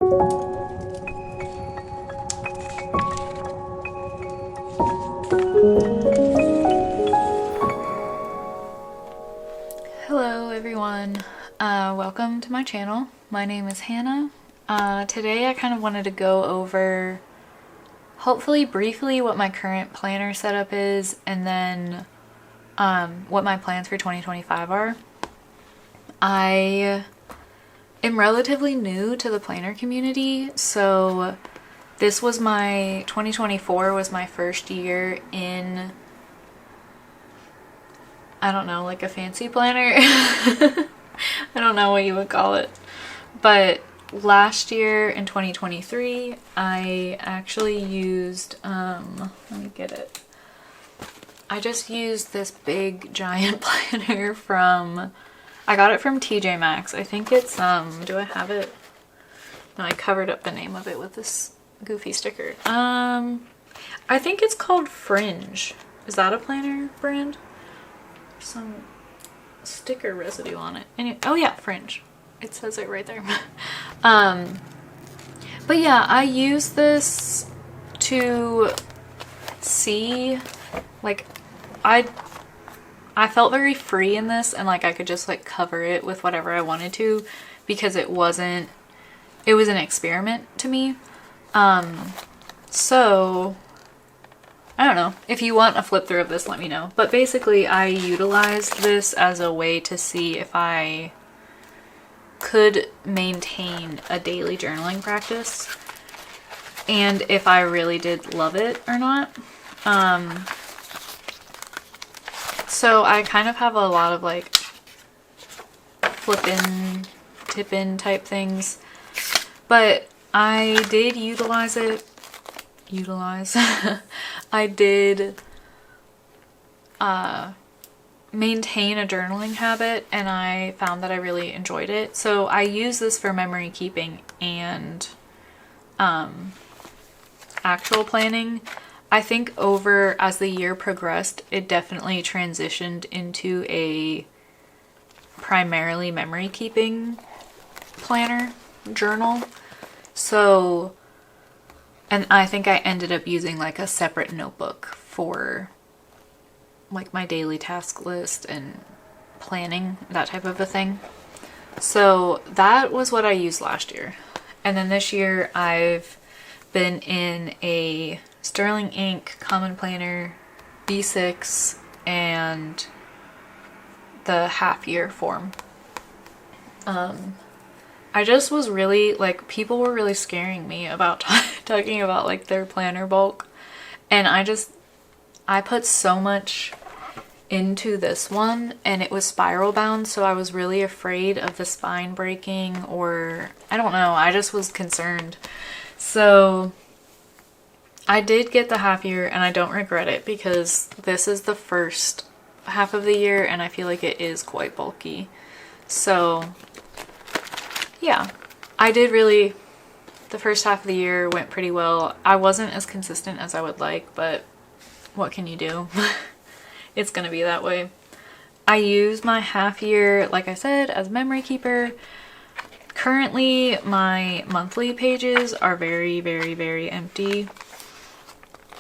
Hello everyone, welcome to my channel. My name is Hannah. Today I kind of wanted to go over, hopefully briefly, what my current planner setup is, and then what my plans for 2025 are. I am relatively new to the planner community, so this was 2024 was my first year in, I don't know, like a fancy planner. I don't know what you would call it. But last year in 2023, I actually used, let me get it. I just used this big giant planner I got it from TJ Maxx. I think it's, do I have it? No, I covered up the name of it with this goofy sticker. I think it's called Fringe. Is that a planner brand? Some sticker residue on it. Anyway, oh yeah, Fringe. It says it right there. But yeah, I use this to see, like, I felt very free in this, and like I could just like cover it with whatever I wanted to, because it was an experiment to me. So I don't know. If you want a flip through of this, let me know. But basically, I utilized this as a way to see if I could maintain a daily journaling practice and if I really did love it or not. So I kind of have a lot of like flip-in, tip-in type things, but I did utilize. I did maintain a journaling habit, and I found that I really enjoyed it. So I use this for memory keeping and actual planning. I think as the year progressed, it definitely transitioned into a primarily memory keeping planner journal. So, and I think I ended up using like a separate notebook for like my daily task list and planning, that type of a thing. So that was what I used last year. And then this year I've been in a Sterling Ink Common Planner B6 and the half year form. I just was really, like, people were really scaring me about talking about like their planner bulk, and I put so much into this one, and it was spiral bound, so I was really afraid of the spine breaking, or I don't know, I just was concerned. So I did get the half year, and I don't regret it, because this is the first half of the year and I feel like it is quite bulky. So yeah, the first half of the year went pretty well. I wasn't as consistent as I would like, but what can you do? It's gonna be that way. I use my half year, like I said, as memory keeper. Currently, my monthly pages are very, very, very empty.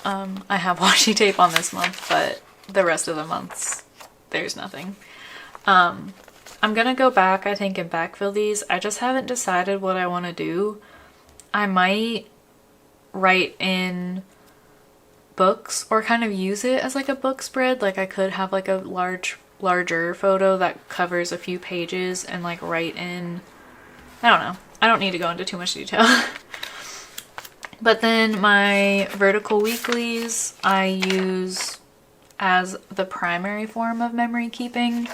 I have washi tape on this month, but the rest of the months, there's nothing. I'm gonna go back, I think, and backfill these. I just haven't decided what I want to do. I might write in books or kind of use it as like a book spread. Like I could have like a larger photo that covers a few pages and like write in, I don't know. I don't need to go into too much detail. But then my vertical weeklies I use as the primary form of memory keeping.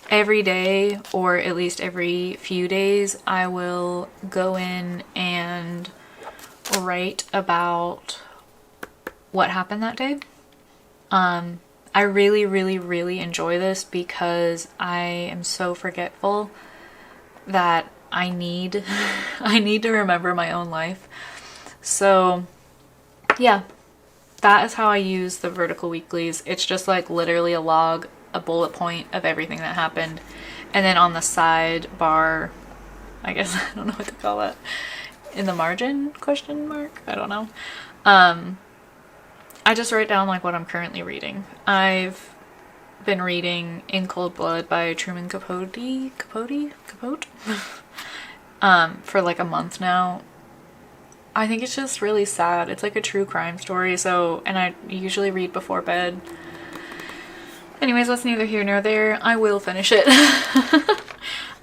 Every day, or at least every few days, I will go in and write about what happened that day. I really, really, really enjoy this because I am so forgetful that I need to remember my own life. So yeah, that is how I use the vertical weeklies. It's just like literally a log, a bullet point of everything that happened, and then on the side bar, I guess, I don't know what to call that, in the margin, question mark? I don't know. I just write down like what I'm currently reading. I've been reading In Cold Blood by Truman Capote? For like a month now. I think it's just really sad. It's like a true crime story, so, and I usually read before bed. Anyways, that's neither here nor there. I will finish it.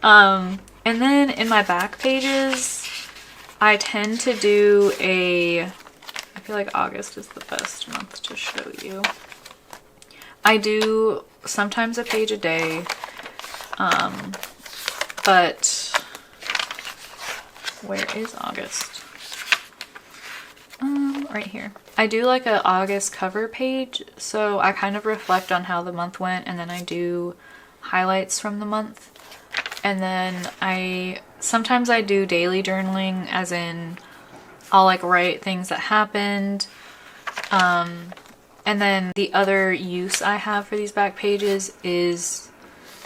And then in my back pages, I tend to do I feel like August is the best month to show you. I do sometimes a page a day, but where is August? Right here. I do like a August cover page, so I kind of reflect on how the month went, and then I do highlights from the month. And then sometimes I do daily journaling, as in I'll like write things that happened. And then the other use I have for these back pages is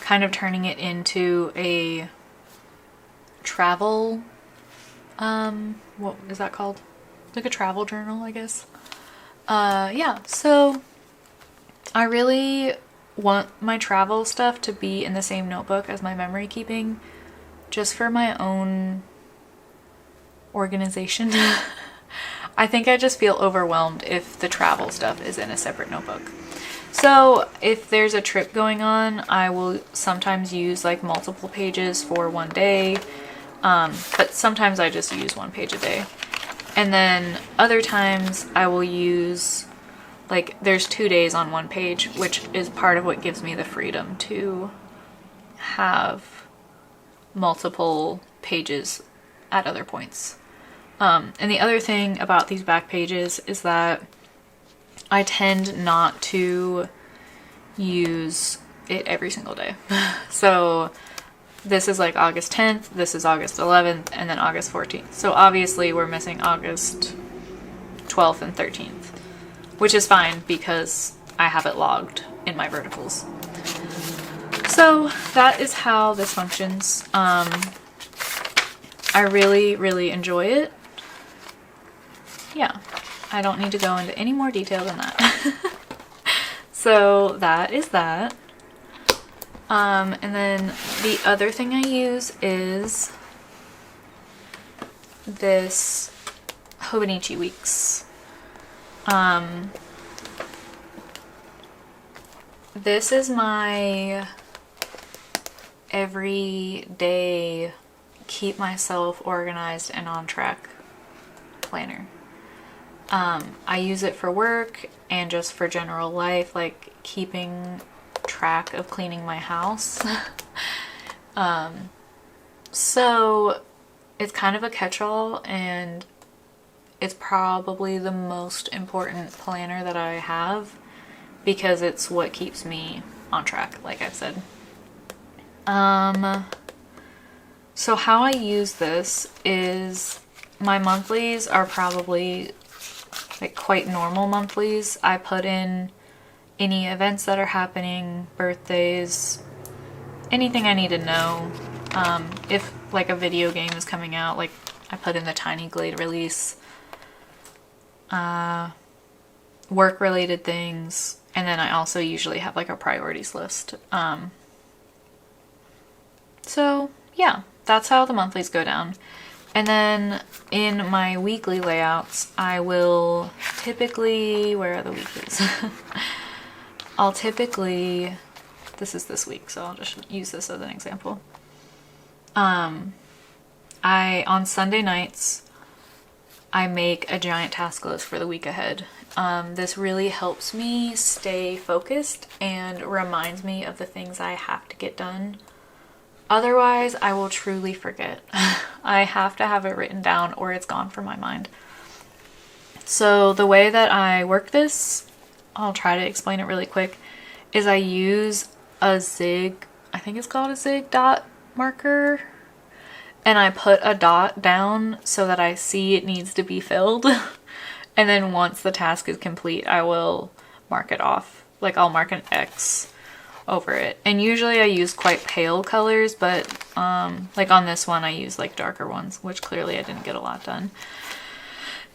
kind of turning it into a travel, what is that called? Like a travel journal, I guess. Yeah, so I really want my travel stuff to be in the same notebook as my memory keeping, just for my own organization. I think I just feel overwhelmed if the travel stuff is in a separate notebook. So if there's a trip going on, I will sometimes use like multiple pages for one day, but sometimes I just use one page a day. And then other times I will use, like, there's 2 days on one page, which is part of what gives me the freedom to have multiple pages at other points. And the other thing about these back pages is that I tend not to use it every single day. So this is like August 10th, this is August 11th, and then August 14th. So obviously we're missing August 12th and 13th, which is fine because I have it logged in my verticals. So that is how this functions. I really, really enjoy it. Yeah, I don't need to go into any more detail than that. So that is that. And then the other thing I use is this Hobonichi Weeks. This is my everyday keep myself organized and on track planner. I use it for work and just for general life, like keeping track of cleaning my house. So it's kind of a catch-all, and it's probably the most important planner that I have because it's what keeps me on track, like I've said. So how I use this is my monthlies are probably like quite normal monthlies. I put in any events that are happening, birthdays, anything I need to know. If like a video game is coming out, like I put in the Tiny Glade release, work related things, and then I also usually have like a priorities list. So yeah, that's how the monthlies go down. And then in my weekly layouts, I will typically, where are the weeklies? I'll typically, this is this week, so I'll just use this as an example. On Sunday nights, I make a giant task list for the week ahead. This really helps me stay focused and reminds me of the things I have to get done. Otherwise, I will truly forget. I have to have it written down or it's gone from my mind. So the way that I work this, I'll try to explain it really quick, is I use a zig, I think it's called a zig dot marker, and I put a dot down so that I see it needs to be filled. And then once the task is complete, I will mark it off. Like I'll mark an X over it. And usually I use quite pale colors, but like on this one I use like darker ones, which clearly I didn't get a lot done.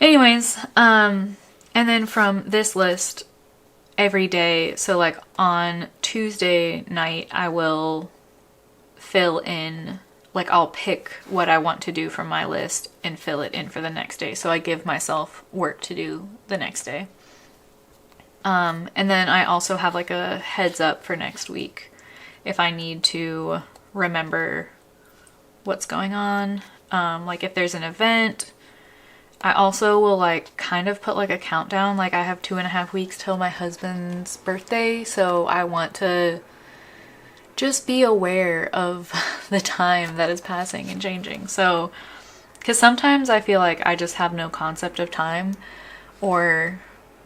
Anyways, and then from this list every day, so like on Tuesday night I will fill in, like I'll pick what I want to do from my list and fill it in for the next day. So I give myself work to do the next day. And then I also have like a heads up for next week if I need to remember what's going on. Like if there's an event, I also will like kind of put like a countdown. Like I have 2.5 weeks till my husband's birthday. So I want to just be aware of the time that is passing and changing. So, because sometimes I feel like I just have no concept of time or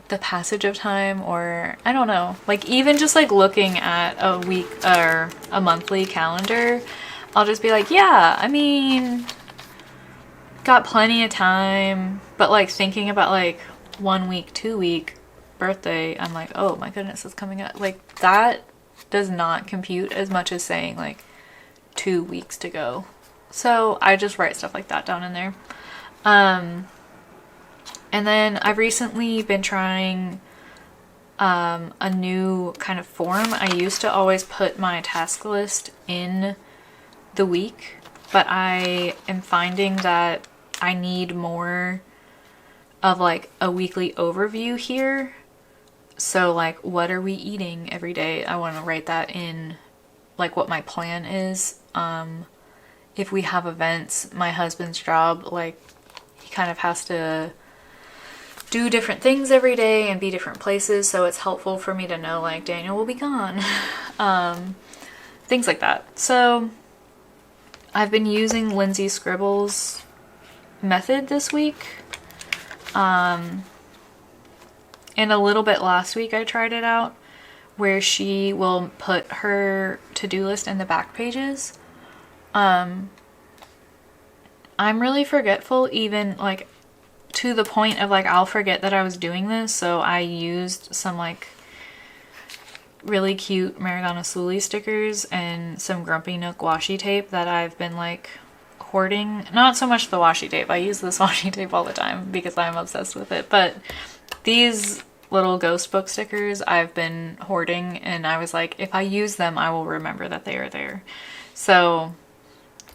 the passage of time, or I don't know, like even just like looking at a week or a monthly calendar, I'll just be like, yeah, I mean, got plenty of time. But like thinking about like 1 week, 2 week birthday, I'm like, oh my goodness, it's coming up. Like that does not compute as much as saying like 2 weeks to go. So I just write stuff like that down in there. And then I've recently been trying a new kind of form. I used to always put my task list in the week, but I am finding that I need more of like a weekly overview here. So like, what are we eating every day? I want to write that in, like what my plan is. If we have events, my husband's job, like he kind of has to do different things every day and be different places. So it's helpful for me to know like Daniel will be gone. Things like that. So I've been using Lindsay Scribble's method this week. And a little bit last week I tried it out, where she will put her to-do list in the back pages. I'm really forgetful, even like to the point of like I'll forget that I was doing this. So I used some like really cute Marigana Sully stickers and some Grumpy Nook washi tape that I've been like hoarding. Not so much the washi tape. I use this washi tape all the time because I'm obsessed with it. But these little ghost book stickers I've been hoarding, and I was like, if I use them, I will remember that they are there. So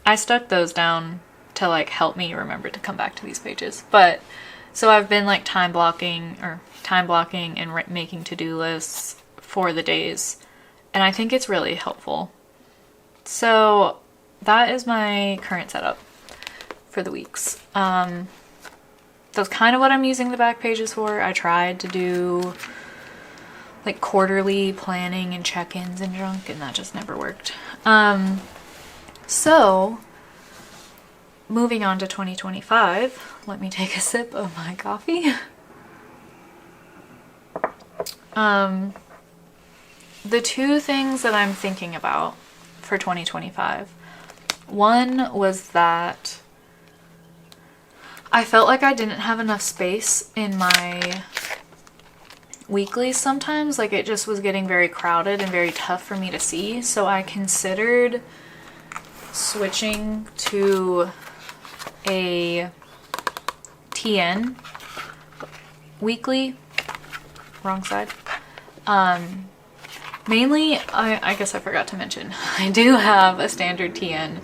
I stuck those down to like help me remember to come back to these pages. But so I've been like time blocking and making to-do lists for the days, and I think it's really helpful. So that is my current setup for the weeks. That's kind of what I'm using the back pages for. I tried to do like quarterly planning and check-ins and junk, and that just never worked. So moving on to 2025, let me take a sip of my coffee. The two things that I'm thinking about for 2025, one was that I felt like I didn't have enough space in my weeklies sometimes. Like it just was getting very crowded and very tough for me to see. So I considered switching to a TN weekly. Wrong side. Mainly, I guess I forgot to mention, I do have a standard TN,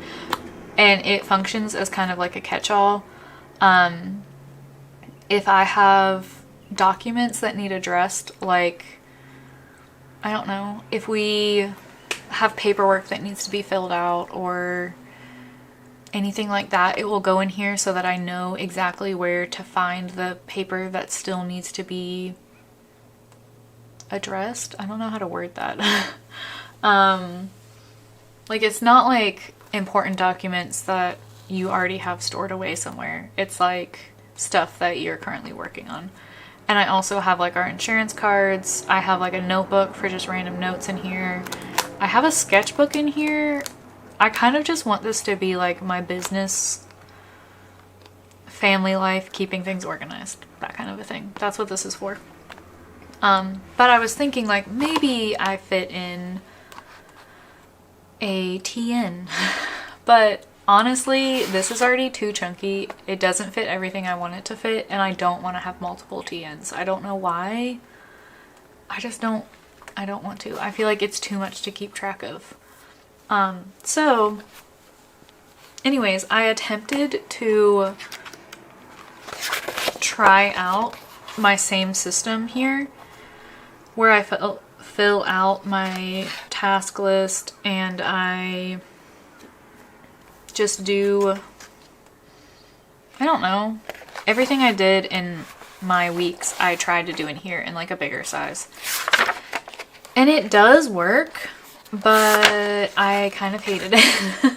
and it functions as kind of like a catch-all. If I have documents that need addressed, like, I don't know, if we have paperwork that needs to be filled out or anything like that, it will go in here so that I know exactly where to find the paper that still needs to be addressed. I don't know how to word that. Like it's not like important documents that you already have stored away somewhere. It's like stuff that you're currently working on. And I also have like our insurance cards. I have like a notebook for just random notes in here. I have a sketchbook in here. I kind of just want this to be like my business, family life, keeping things organized, that kind of a thing. That's what this is for. But I was thinking like maybe I fit in a TN. But honestly, this is already too chunky. It doesn't fit everything I want it to fit, and I don't want to have multiple TNs. I don't know why. I don't want to. I feel like it's too much to keep track of. So anyways, I attempted to try out my same system here where I fill out my task list and I just do, I don't know, everything I did in my weeks I tried to do in here in like a bigger size. And it does work, but I kind of hated it.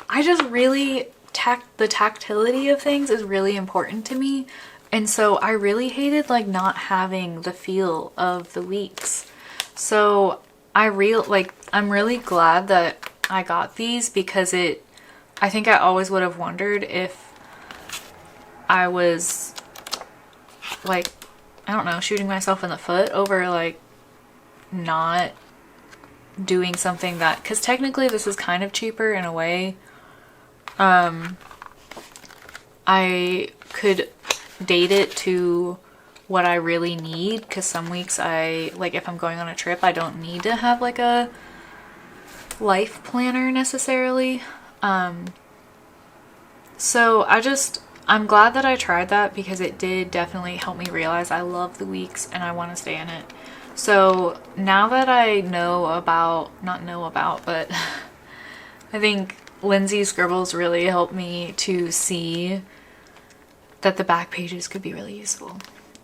I just really, the tactility of things is really important to me. And so I really hated like not having the feel of the weeks. So I'm really glad that I got these because I think I always would have wondered if I was like, I don't know, shooting myself in the foot over like not doing something that, because technically this is kind of cheaper in a way. I could date it to what I really need, because some weeks if I'm going on a trip, I don't need to have like a life planner necessarily. So I'm glad that I tried that because it did definitely help me realize I love the weeks and I want to stay in it. So now that I but I think Lindsay's scribbles really helped me to see that the back pages could be really useful.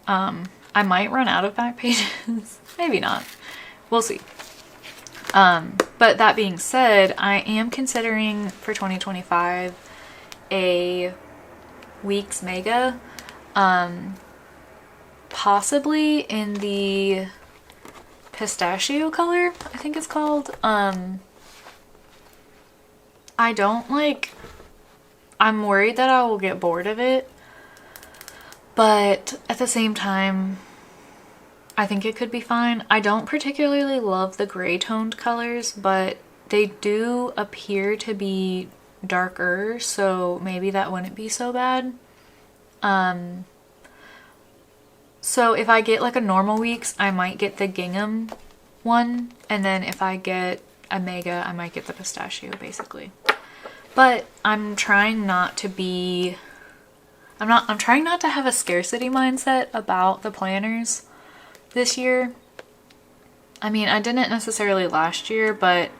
I might run out of back pages. Maybe not. We'll see. But that being said, I am considering for 2025 a weeks mega, possibly in the pistachio color, I think it's called. I'm worried that I will get bored of it, but at the same time, I think it could be fine. I don't particularly love the gray toned colors, but they do appear to be darker, so maybe that wouldn't be so bad. So if I get like a normal weeks, I might get the Gingham one, and then if I get a mega, I might get the pistachio, basically. But I'm trying not to have a scarcity mindset about the planners this year. I mean, I didn't necessarily last year, but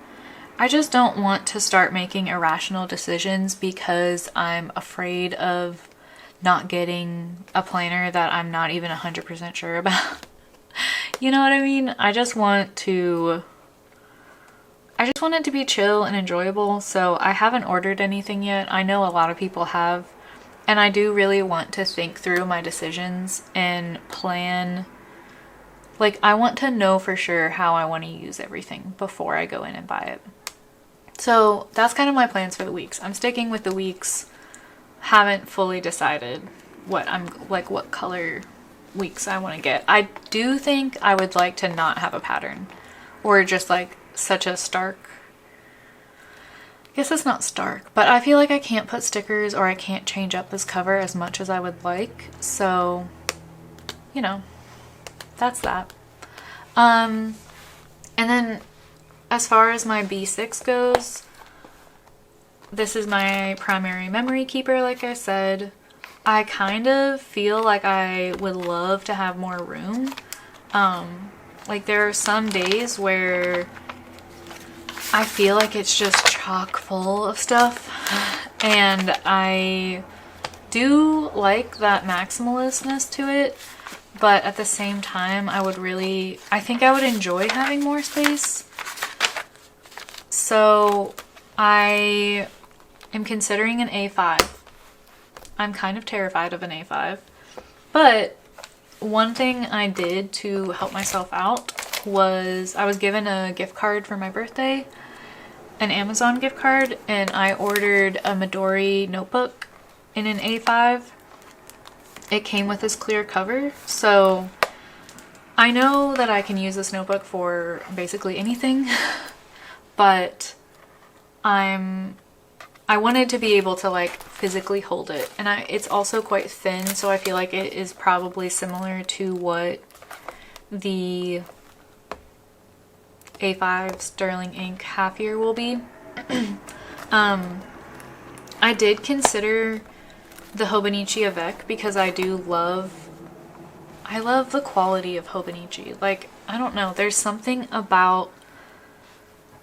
I just don't want to start making irrational decisions because I'm afraid of not getting a planner that I'm not even 100% sure about. You know what I mean? I just want it to be chill and enjoyable, so I haven't ordered anything yet. I know a lot of people have, and I do really want to think through my decisions and plan. Like, I want to know for sure how I want to use everything before I go in and buy it. So that's kind of my plans for the weeks. I'm sticking with the weeks. Haven't fully decided what color weeks I want to get. I do think I would like to not have a pattern, or just like such a stark, I guess it's not stark, but I feel like I can't put stickers or I can't change up this cover as much as I would like. So, you know, that's that. And then as far as my B6 goes, this is my primary memory keeper, like I said. I kind of feel like I would love to have more room. Like there are some days where I feel like it's just chock full of stuff, and I do like that maximalistness to it, but at the same time I think I would enjoy having more space. So I am considering an A5. I'm kind of terrified of an A5, but one thing I did to help myself out was I was given a gift card for my birthday, an Amazon gift card, and I ordered a Midori notebook in an A5. It came with this clear cover, so I know that I can use this notebook for basically anything, but I wanted to be able to like physically hold it, and it's also quite thin, so I feel like it is probably similar to what the A5 Sterling ink half year will be. I did consider the Hobonichi Avec because I love the quality of Hobonichi. Like, I don't know, there's something about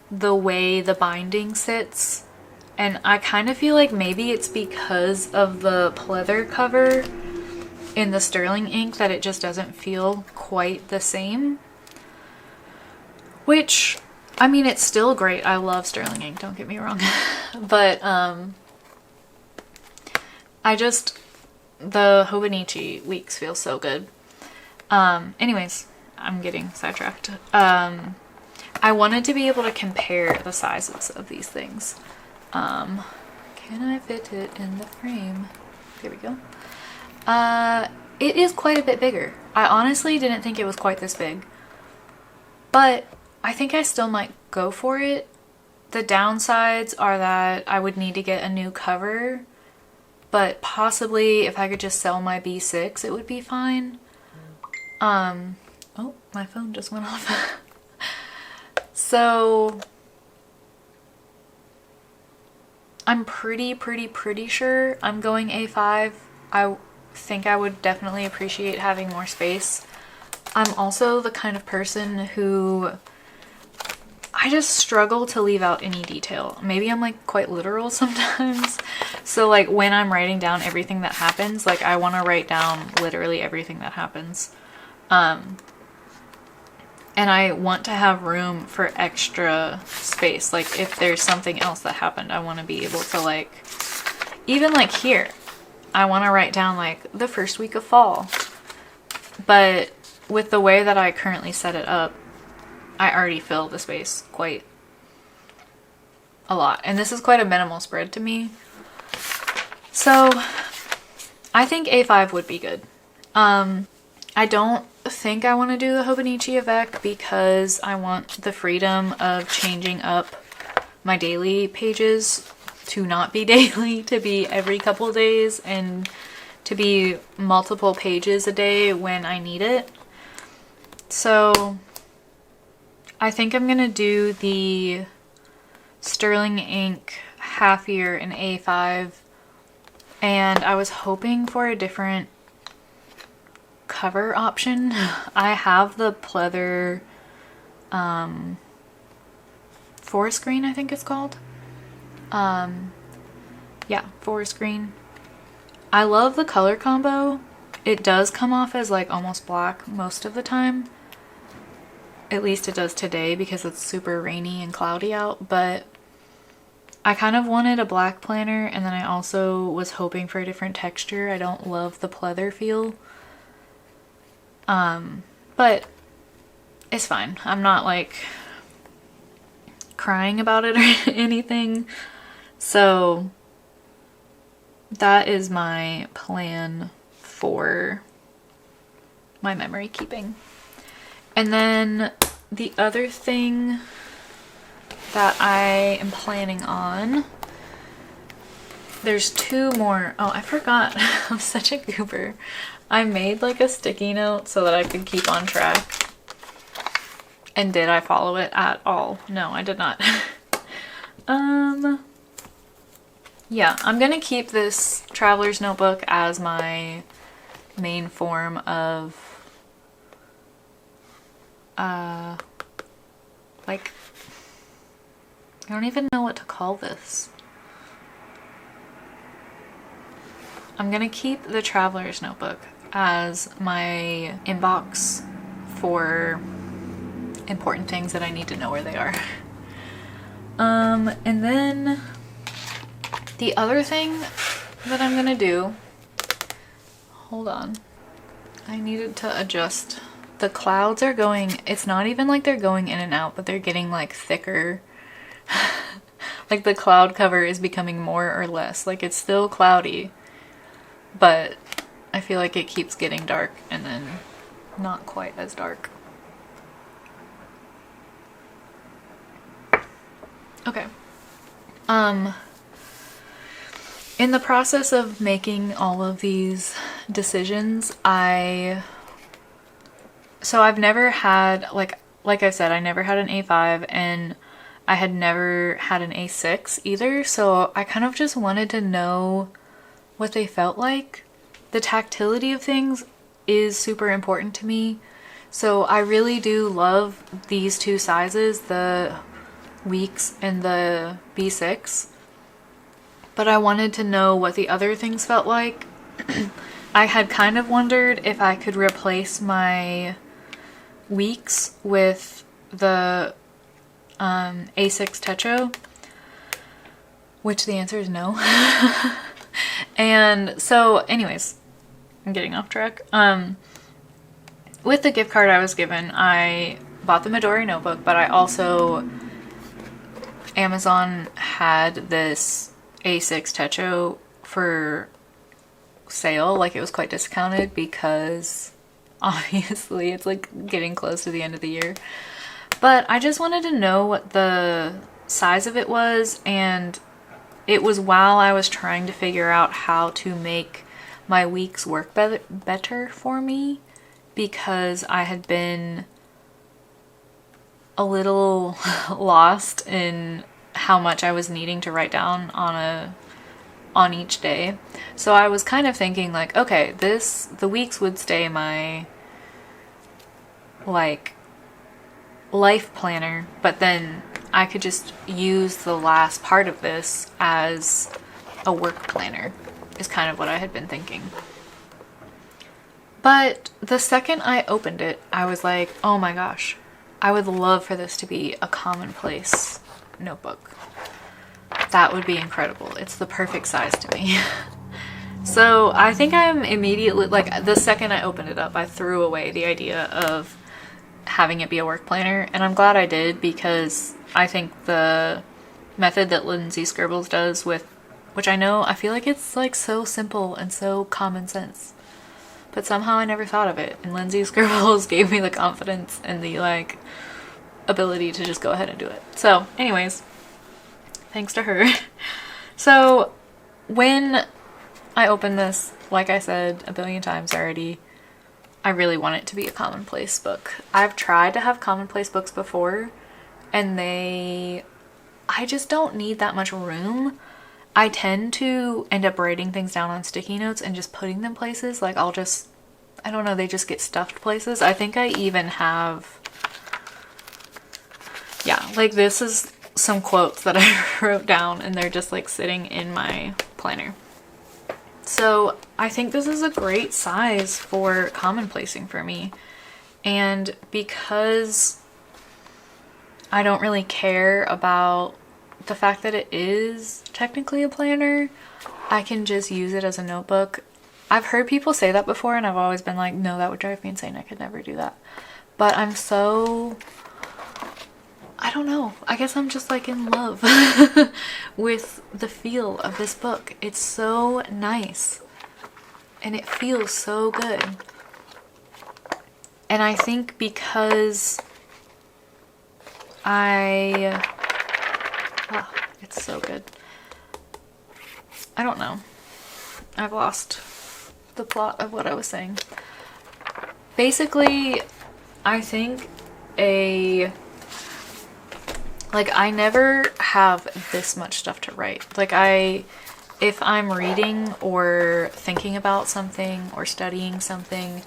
the way the binding sits, and I kind of feel like maybe it's because of the pleather cover in the Sterling ink that it just doesn't feel quite the same. Which, I mean, it's still great. I love Sterling ink, don't get me wrong. But the Hobonichi weeks feel so good. Anyways, I'm getting sidetracked. I wanted to be able to compare the sizes of these things. Can I fit it in the frame? There we go. It is quite a bit bigger. I honestly didn't think it was quite this big, but I think I still might go for it. The downsides are that I would need to get a new cover, but possibly if I could just sell my B6, it would be fine. Oh, my phone just went off. So I'm pretty sure I'm going A5. I think I would definitely appreciate having more space. I'm also the kind of person who I just struggle to leave out any detail. Maybe I'm like quite literal sometimes. So like when I'm writing down everything that happens, like I want to write down literally everything that happens. And I want to have room for extra space. Like if there's something else that happened, I want to be able to like, even like here, I want to write down like the first week of fall. But with the way that I currently set it up, I already fill the space quite a lot. And this is quite a minimal spread to me. So I think A5 would be good. I don't think I want to do the Hobonichi Avec because I want the freedom of changing up my daily pages to not be daily, to be every couple days, and to be multiple pages a day when I need it. So I think I'm gonna do the Sterling ink half year in A5, and I was hoping for a different cover option. I have the pleather forest green, I think it's called. Yeah, forest green. I love the color combo. It does come off as like almost black most of the time. At least it does today because it's super rainy and cloudy out, but I kind of wanted a black planner, and then I also was hoping for a different texture. I don't love the pleather feel. But it's fine. I'm not like crying about it or anything. So that is my plan for my memory keeping. And then the other thing that I am planning on, there's two more. Oh, I forgot. I'm such a goober. I made like a sticky note so that I could keep on track. And did I follow it at all? No, I did not. Yeah, I'm gonna keep this traveler's notebook as my main form of like, I don't even know what to call this. I'm gonna keep the traveler's notebook as my inbox for important things that I need to know where they are. And then the other thing that I'm gonna do, hold on, I needed to adjust. The clouds are going, it's not even like they're going in and out, but they're getting like thicker. Like the cloud cover is becoming more or less. Like it's still cloudy, but I feel like it keeps getting dark and then not quite as dark. Okay. In the process of making all of these decisions, I've never had, like I said, I never had an A5, and I had never had an A6 either, so I kind of just wanted to know what they felt like. The tactility of things is super important to me, so I really do love these two sizes, the Weeks and the B6. But I wanted to know what the other things felt like. I had kind of wondered if I could replace my Weeks with the A6 Techo, which the answer is no. And so anyways, I'm getting off track. With the gift card I was given, I bought the Midori notebook, but I also, Amazon had this A6 Techo for sale, like it was quite discounted because obviously it's like getting close to the end of the year. But I just wanted to know what the size of it was, and it was while I was trying to figure out how to make my weeks work better for me, because I had been a little lost in how much I was needing to write down on each day. So I was kind of thinking like, okay, the weeks would stay my like life planner, but then I could just use the last part of this as a work planner, is kind of what I had been thinking. But the second I opened it, I was like, oh my gosh, I would love for this to be a commonplace notebook. That would be incredible. It's the perfect size to me. So I think I'm immediately, like the second I opened it up, I threw away the idea of having it be a work planner, and I'm glad I did, because I think the method that Lindsay Scribbles does with, which I feel like it's like so simple and so common sense, but somehow I never thought of it, and Lindsay Scribbles gave me the confidence and the like ability to just go ahead and do it. So anyways, thanks to her. So when I opened this, like I said a billion times already, I really want it to be a commonplace book. I've tried to have commonplace books before, and I just don't need that much room. I tend to end up writing things down on sticky notes and just putting them places. Like I don't know, they just get stuffed places. I think I even have, yeah, like this is some quotes that I wrote down, and they're just like sitting in my planner. So I think this is a great size for commonplacing for me. And because I don't really care about the fact that it is technically a planner, I can just use it as a notebook. I've heard people say that before, and I've always been like, no, that would drive me insane. I could never do that. But I'm so, I don't know. I guess I'm just like in love with the feel of this book. It's so nice and it feels so good. And I think because it's so good. I don't know. I've lost the plot of what I was saying. Basically, I think I never have this much stuff to write. Like if I'm reading or thinking about something or studying something,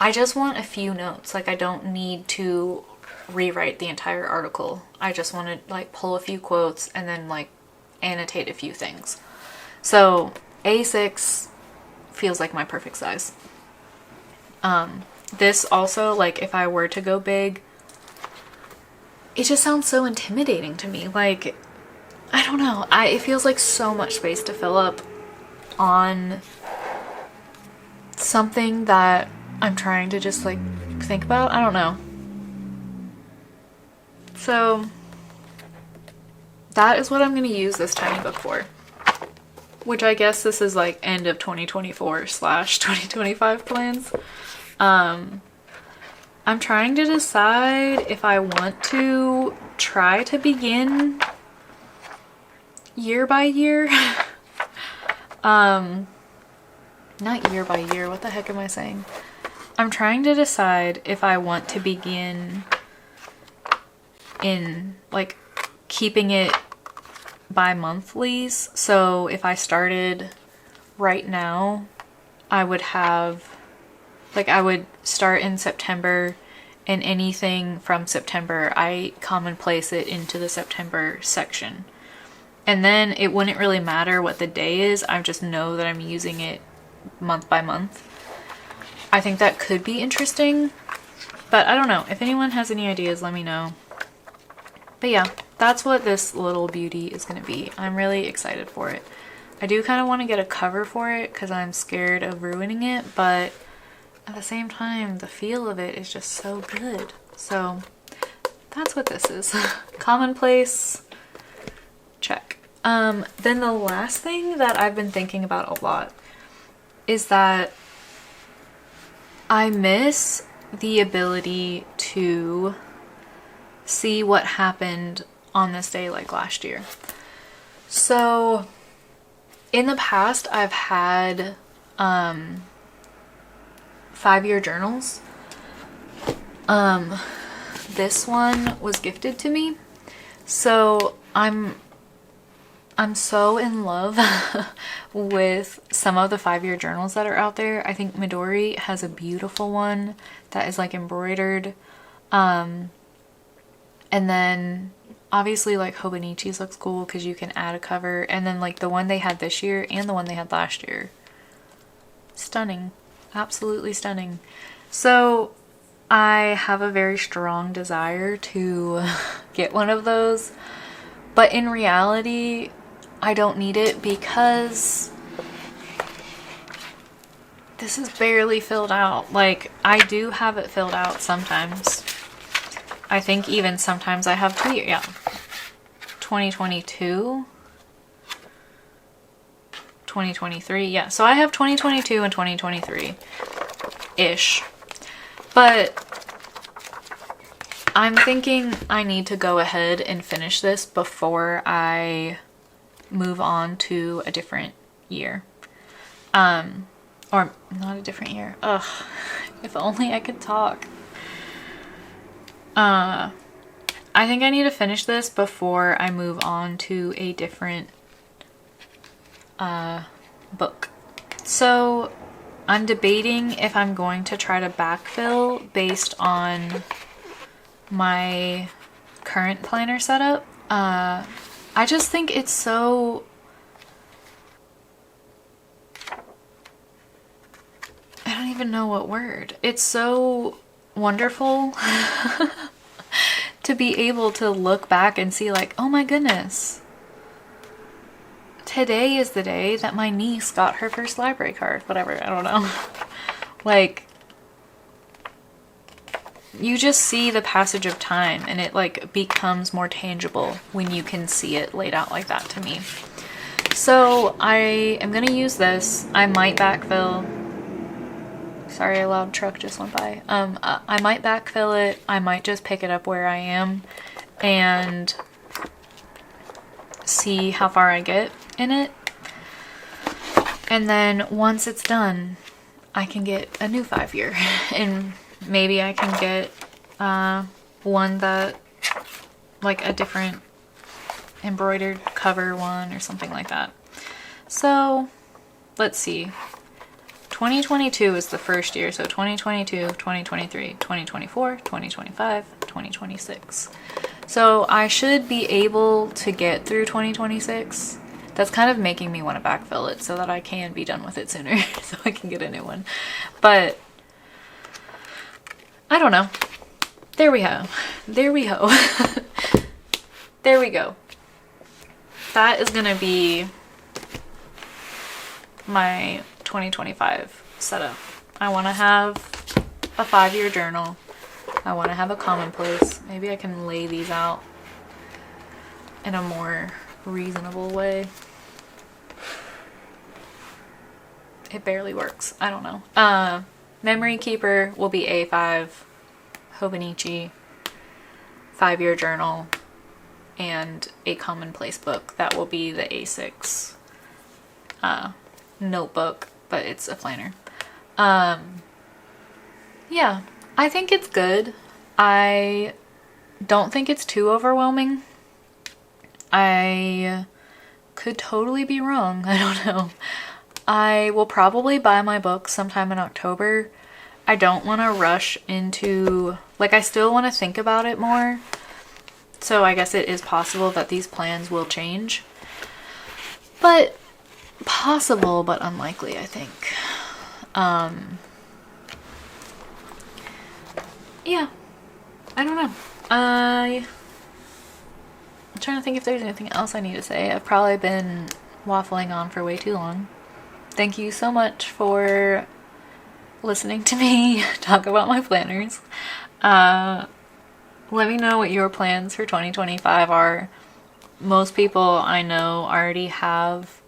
I just want a few notes. Like I don't need to rewrite the entire article. I just want to like pull a few quotes and then like annotate a few things. So A6 feels like my perfect size. This also, like if I were to go big, it just sounds so intimidating to me. Like, I don't know. It feels like so much space to fill up on something that I'm trying to just like think about. I don't know. So that is what I'm going to use this tiny book for. Which I guess this is like end of 2024/2025 plans. I'm trying to decide if I want to try to begin year by year. Not year by year, what the heck am I saying? I'm trying to decide if I want to begin in like keeping it by monthlies. So if I started right now, I would have like, I would start in September, and anything from September I commonplace it into the September section. And then it wouldn't really matter what the day is, I just know that I'm using it month by month. I think that could be interesting, but I don't know. If anyone has any ideas, let me know. But yeah, that's what this little beauty is going to be. I'm really excited for it. I do kind of want to get a cover for it because I'm scared of ruining it, but at the same time, the feel of it is just so good. So that's what this is. Commonplace, check. Then the last thing that I've been thinking about a lot is that I miss the ability to see what happened on this day like last year. So in the past, I've had 5-year journals. This one was gifted to me. So I'm so in love with some of the 5-year journals that are out there. I think Midori has a beautiful one that is like embroidered. And then obviously like Hobonichi's looks cool because you can add a cover. And then like the one they had this year and the one they had last year. Stunning. Absolutely stunning. So I have a very strong desire to get one of those. But in reality, I don't need it because this is barely filled out. Like, I do have it filled out sometimes. I think even sometimes I have 2 years. Yeah. 2022. 2023. Yeah. So I have 2022 and 2023-ish. But I'm thinking I need to go ahead and finish this before I move on to a different year. Or not a different year. Ugh. If only I could talk. I think I need to finish this before I move on to a different book. So I'm debating if I'm going to try to backfill based on my current planner setup. I just think it's so... I don't even know what word. It's so wonderful to be able to look back and see like, oh my goodness. Today is the day that my niece got her first library card. Whatever, I don't know. Like, you just see the passage of time and it like becomes more tangible when you can see it laid out like that to me. So I am gonna use this. I might backfill. Sorry, a loud truck just went by. I might backfill it. I might just pick it up where I am and see how far I get in it. And then once it's done, I can get a new 5-year and maybe I can get one that, like a different embroidered cover one or something like that. So let's see. 2022 is the first year, so 2022, 2023, 2024, 2025, 2026. So I should be able to get through 2026. That's kind of making me want to backfill it so that I can be done with it sooner so I can get a new one. But I don't know. There we go. There we go. There we go. That is gonna be my 2025 setup. I want to have a 5-year journal. I want to have a commonplace. Maybe I can lay these out in a more reasonable way. It barely works. I don't know. Memory keeper will be A5. Hobonichi. 5-year journal. and a commonplace book that will be the A6 notebook, but it's a planner. Yeah, I think it's good. I don't think it's too overwhelming. I could totally be wrong. I don't know. I will probably buy my book sometime in October. I don't want to rush into, like, I still want to think about it more. So I guess it is possible that these plans will change. But possible, but unlikely, I think. Yeah, I don't know. I'm trying to think if there's anything else I need to say. I've probably been waffling on for way too long. Thank you so much for listening to me talk about my planners. Let me know what your plans for 2025 are. Most people I know already have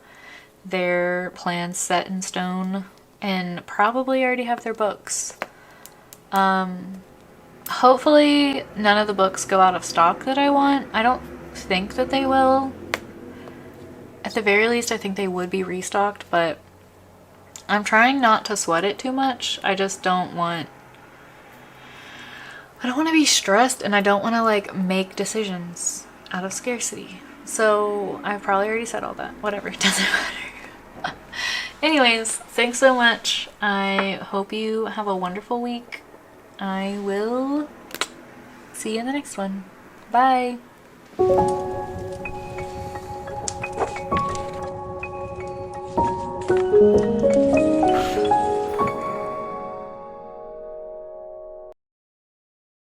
their plans set in stone and probably already have their books. Hopefully none of the books go out of stock that I want. I don't think that they will. At the very least, I think they would be restocked, but I'm trying not to sweat it too much. I just don't want to be stressed, and I don't want to like make decisions out of scarcity. So I've probably already said all that. Whatever, it doesn't matter. Anyways, thanks so much. I hope you have a wonderful week. I will see you in the next one. Bye.